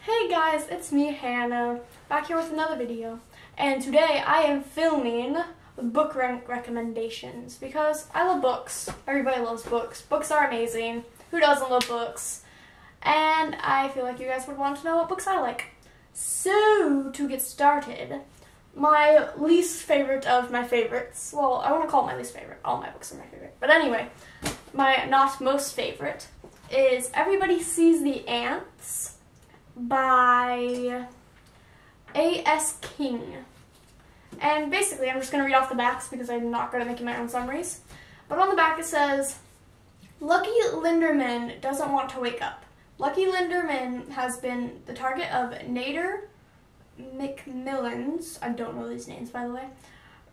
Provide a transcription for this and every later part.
Hey guys, it's me, Hannah, back here with another video. And today I am filming book recommendations because I love books. Everybody loves books. Books are amazing. Who doesn't love books? And I feel like you guys would want to know what books I like. So, to get started, my least favorite of my favorites, well, I want to call it my least favorite. All my books are my favorite. But anyway, my not most favorite is Everybody Sees the Ants by A.S. King. And basically, I'm just going to read off the backs because I'm not good at making my own summaries. But on the back it says, Lucky Linderman doesn't want to wake up. Lucky Linderman has been the target of Nader McMillan's, I don't know these names by the way,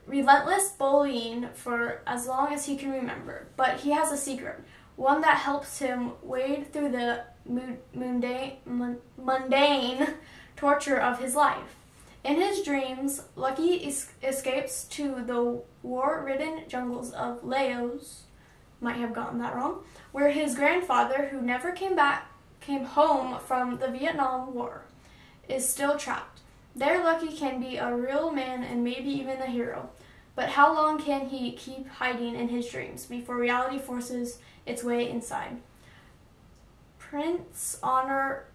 relentless bullying for as long as he can remember. But he has a secret, one that helps him wade through the mundane torture of his life. In his dreams, Lucky escapes to the war-ridden jungles of Laos, might have gotten that wrong, where his grandfather, who never came home from the Vietnam War, is still trapped. There, Lucky can be a real man and maybe even a hero. But how long can he keep hiding in his dreams before reality forces its way inside? Prince Honor...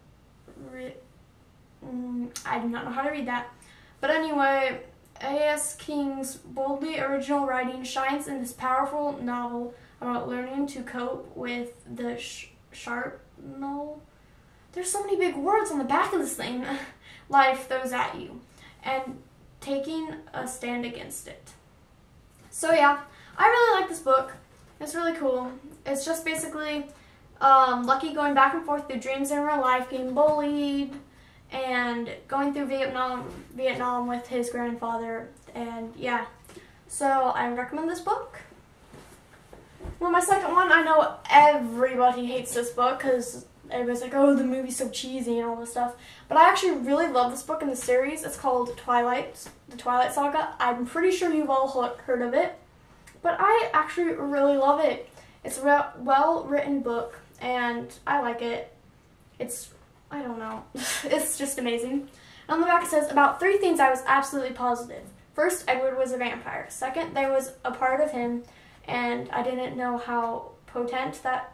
I do not know how to read that. But anyway, A.S. King's boldly original writing shines in this powerful novel about learning to cope with the there's so many big words on the back of this thing. Life throws at you, and taking a stand against it. So yeah, I really like this book. It's really cool. It's just basically Lucky going back and forth through dreams in real life, getting bullied, and going through Vietnam with his grandfather, and yeah. So I recommend this book. Well, my second one, I know everybody hates this book because everybody's like, oh, the movie's so cheesy and all this stuff. But I actually really love this book in the series. It's called Twilight, the Twilight Saga. I'm pretty sure you've all heard of it, but I actually really love it. It's a well-written book, and I like it. I don't know, it's just amazing. And on the back it says, about 3 things I was absolutely positive. First, Edward was a vampire. Second, there was a part of him, and I didn't know how potent that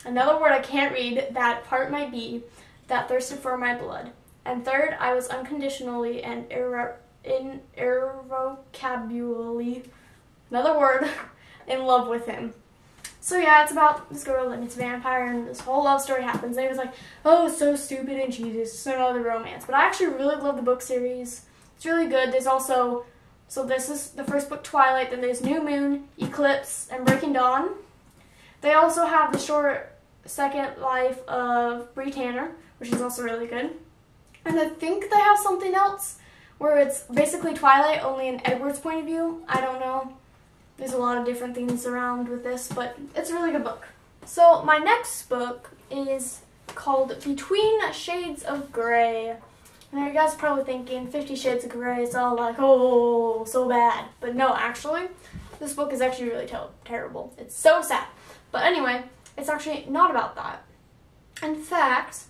another word I can't read, that part might be, that thirsted for my blood. And third, I was unconditionally and irrevocably, another word, in love with him. So yeah, it's about this girl and it's a vampire, and this whole love story happens. And it was like, oh, it's so stupid and cheesy, it's another romance. But I actually really love the book series. It's really good. There's also, so this is the first book, Twilight, then there's New Moon, Eclipse, and Breaking Dawn. They also have the short second life of Bree Tanner, which is also really good. And I think they have something else where it's basically Twilight, only in Edward's point of view. I don't know. There's a lot of different things around with this, but it's a really good book. So my next book is called Between Shades of Grey. Now you guys are probably thinking 50 Shades of Grey, it's all like, oh, so bad. But no, actually, this book is actually really terrible. It's so sad. But anyway, it's actually not about that. In fact,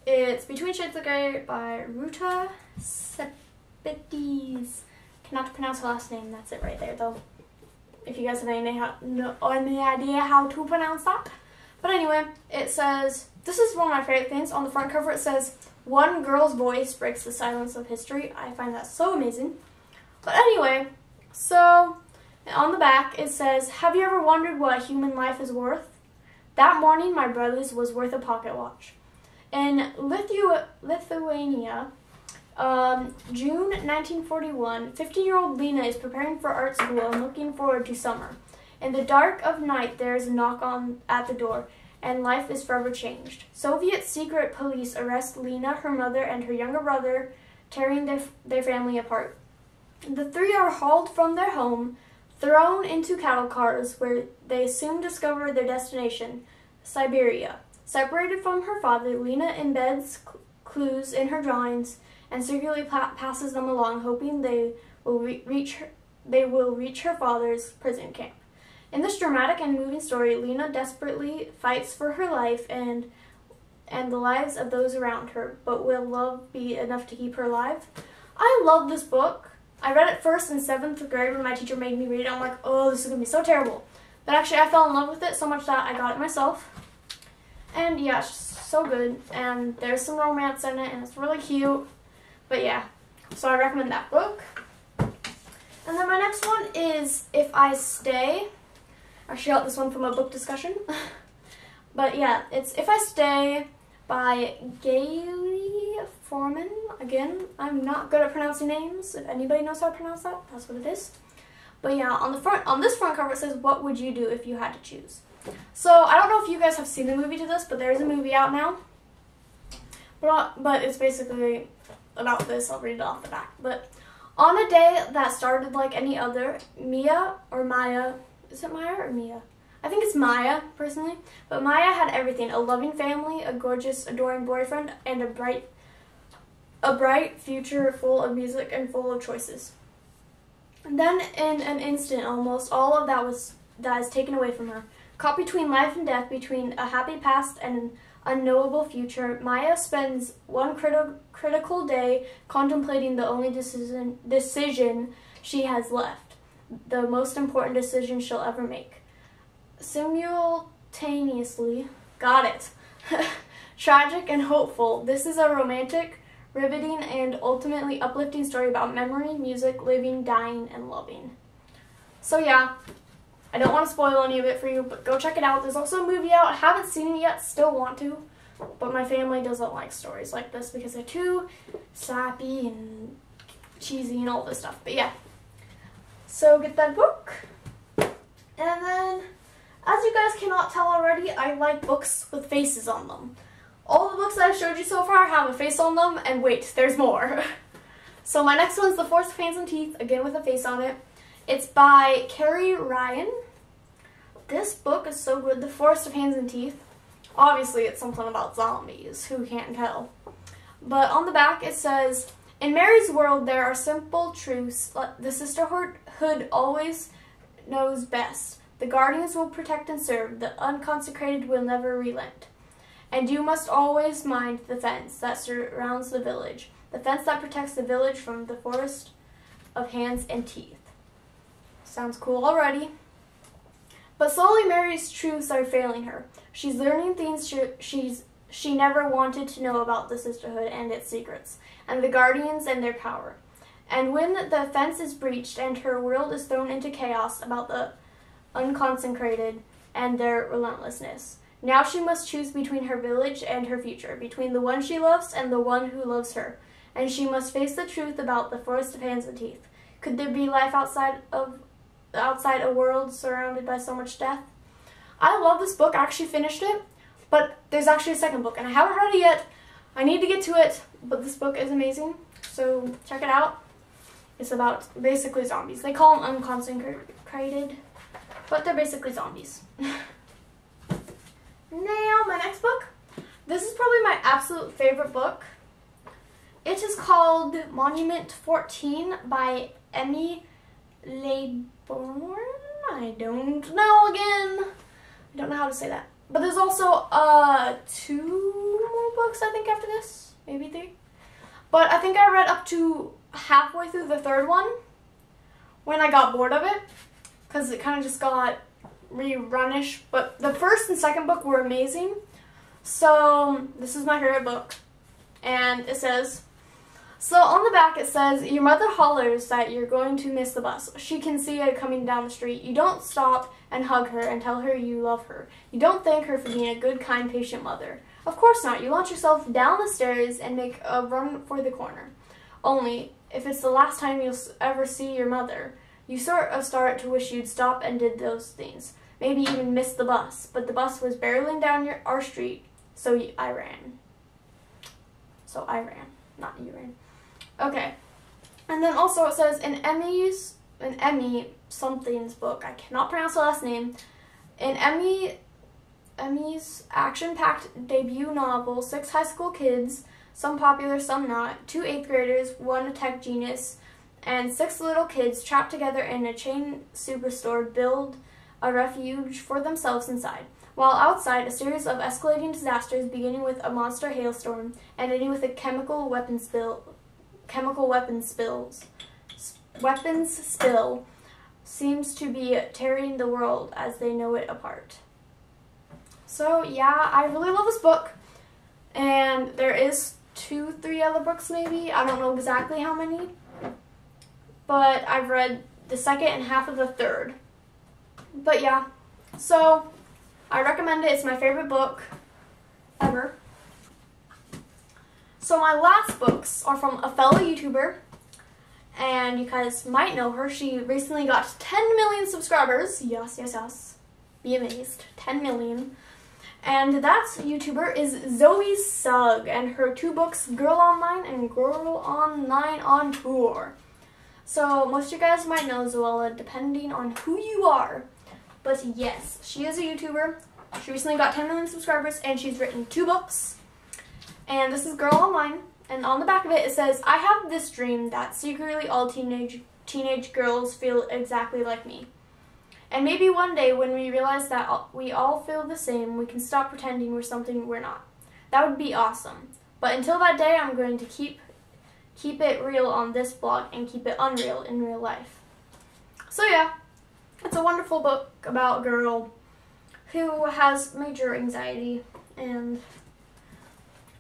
it's Between Shades of Grey by Ruta Sepetys. Cannot pronounce her last name, that's it right there though. If you guys have any idea how to pronounce that. But anyway, it says, this is one of my favorite things. On the front cover it says, one girl's voice breaks the silence of history. I find that so amazing. But anyway, so on the back it says, have you ever wondered what human life is worth? That morning my brother's was worth a pocket watch. In Lithuania, June 1941, 15-year-old Lena is preparing for art school and looking forward to summer. In the dark of night, there is a knock at the door, and life is forever changed. Soviet secret police arrest Lena, her mother, and her younger brother, tearing their family apart. The 3 are hauled from their home, thrown into cattle cars, where they soon discover their destination, Siberia. Separated from her father, Lena embeds clues in her drawings and secretly passes them along, hoping they will reach her father's prison camp. In this dramatic and moving story, Lena desperately fights for her life and and the lives of those around her, but will love be enough to keep her alive? I love this book. I read it first in 7th grade when my teacher made me read it. I'm like, oh, this is going to be so terrible. But actually, I fell in love with it so much that I got it myself. And yeah, it's just so good. And there's some romance in it, and it's really cute. But yeah, so I recommend that book. And then my next one is If I Stay. I actually got this one from a book discussion. But yeah, it's If I Stay by Gayle Forman. Again, I'm not good at pronouncing names. If anybody knows how to pronounce that, that's what it is. But yeah, on this front cover it says, what would you do if you had to choose? So I don't know if you guys have seen the movie to this, but there's a movie out now. But it's basically about this. I'll read it off the back. But on a day that started like any other, Maya, is it Maya or Mia? I think it's Maya, personally. But Maya had everything: a loving family, a gorgeous, adoring boyfriend, and a bright future full of music and full of choices. And then in an instant, almost all of that is taken away from her. Caught between life and death, between a happy past and an unknowable future, Maya spends one critical day contemplating the only decision she has left, the most important decision she'll ever make. Simultaneously, got it, tragic and hopeful, this is a romantic, riveting, and ultimately uplifting story about memory, music, living, dying, and loving. So yeah, I don't want to spoil any of it for you, but go check it out. There's also a movie out. I haven't seen it yet, still want to, but my family doesn't like stories like this because they're too sappy and cheesy and all this stuff. But yeah, so get that book. And then, as you guys cannot tell already, I like books with faces on them. All the books that I've showed you so far have a face on them, and wait, there's more. So my next one is The Forest of Hands and Teeth, again with a face on it. It's by Carrie Ryan. This book is so good, The Forest of Hands and Teeth. Obviously, it's something about zombies, who can't tell. But on the back it says, in Mary's world there are simple truths. The sisterhood always knows best. The guardians will protect and serve. The unconsecrated will never relent. And you must always mind the fence that surrounds the village. The fence that protects the village from the forest of hands and teeth. Sounds cool already. But slowly Mary's truths are failing her. She's learning things she never wanted to know about the sisterhood and its secrets, and the guardians and their power. And when the fence is breached and her world is thrown into chaos about the unconsecrated and their relentlessness, now she must choose between her village and her future, between the one she loves and the one who loves her. And she must face the truth about the forest of hands and teeth. Could there be life outside a world surrounded by so much death? I love this book. I actually finished it, but there's actually a second book, and I haven't read it yet. I need to get to it, but this book is amazing, so check it out. It's about basically zombies. They call them unconsecrated, but they're basically zombies. Now, my next book. This is probably my absolute favorite book. It is called Monument 14 by Emmy Laybourne. I don't know again. I don't know how to say that. But there's also 2 more books, I think, after this. Maybe 3. But I think I read up to halfway through the 3rd one when I got bored of it, because it kind of just got rerunish. But the 1st and 2nd book were amazing. So this is my favorite book. And it says, so on the back it says, your mother hollers that you're going to miss the bus. She can see it coming down the street. You don't stop and hug her and tell her you love her. You don't thank her for being a good, kind, patient mother. Of course not. You launch yourself down the stairs and make a run for the corner. Only, if it's the last time you'll ever see your mother, you sort of start to wish you'd stop and did those things. Maybe even miss the bus. But the bus was barreling down our street, so I ran. So I ran, not you ran. Okay. And then also it says, in Emmy something's book, I cannot pronounce the last name, in Emmy's action-packed debut novel, 6 high school kids, some popular, some not, 2 8th graders, 1 a tech genius, and 6 little kids trapped together in a chain superstore build a refuge for themselves inside. While outside, a series of escalating disasters, beginning with a monster hailstorm and ending with a weapons spill, seems to be tearing the world as they know it apart. So yeah, I really love this book, and there is 2-3 other books maybe. I don't know exactly how many, but I've read the second and half of the third. But yeah, so I recommend it. It's my favorite book ever. So my last books are from a fellow YouTuber, and you guys might know her. She recently got 10 million subscribers. Yes, yes, yes. Be amazed. 10 million. And that YouTuber is Zoe Sugg, and her 2 books, Girl Online and Girl Online on Tour. So most of you guys might know Zoella, depending on who you are. But yes, she is a YouTuber. She recently got 10 million subscribers, and she's written 2 books. And this is Girl Online. And on the back of it, it says, I have this dream that secretly all teenage girls feel exactly like me. And maybe one day when we realize that we all feel the same, we can stop pretending we're something we're not. That would be awesome. But until that day, I'm going to keep it real on this blog and keep it unreal in real life. So yeah, it's a wonderful book about a girl who has major anxiety and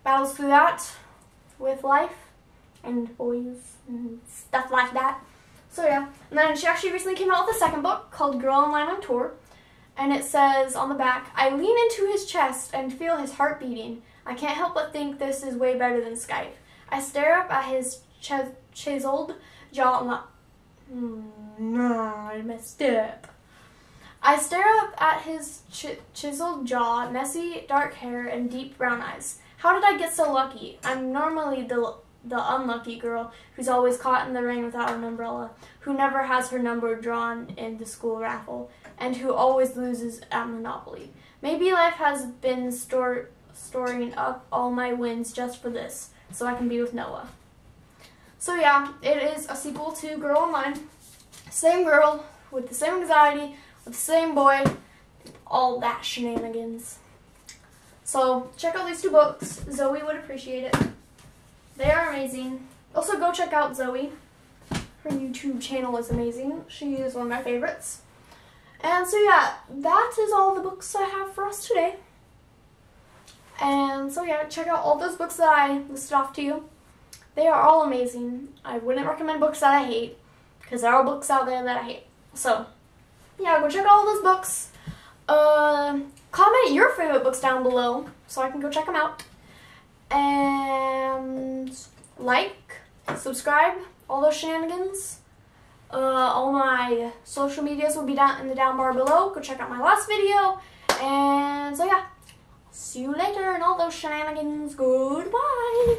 battles through that with life and boys and stuff like that. So yeah, and then she actually recently came out with a second book called Girl Online on Tour, and it says on the back, I lean into his chest and feel his heart beating. I can't help but think this is way better than Skype. I stare up at his chiseled jaw. I messed up. I stare up at his chiseled jaw, messy dark hair, and deep brown eyes. How did I get so lucky? I'm normally the unlucky girl who's always caught in the rain without an umbrella, who never has her number drawn in the school raffle, and who always loses at Monopoly. Maybe life has been storing up all my wins just for this, so I can be with Noah. So yeah, it is a sequel to Girl Online. Same girl, with the same anxiety, with the same boy, all that shenanigans. So check out these 2 books. Zoe would appreciate it. They are amazing. Also go check out Zoe. Her YouTube channel is amazing. She is one of my favorites. And so yeah, that is all the books I have for us today. And so yeah, check out all those books that I listed off to you. They are all amazing. I wouldn't recommend books that I hate, because there are books out there that I hate. So yeah, go check out all those books. Comment your favorite books down below so I can go check them out. And like, subscribe, all those shenanigans. All my social medias will be down in the down bar below. Go check out my last video. And so yeah, see you later and all those shenanigans. Goodbye.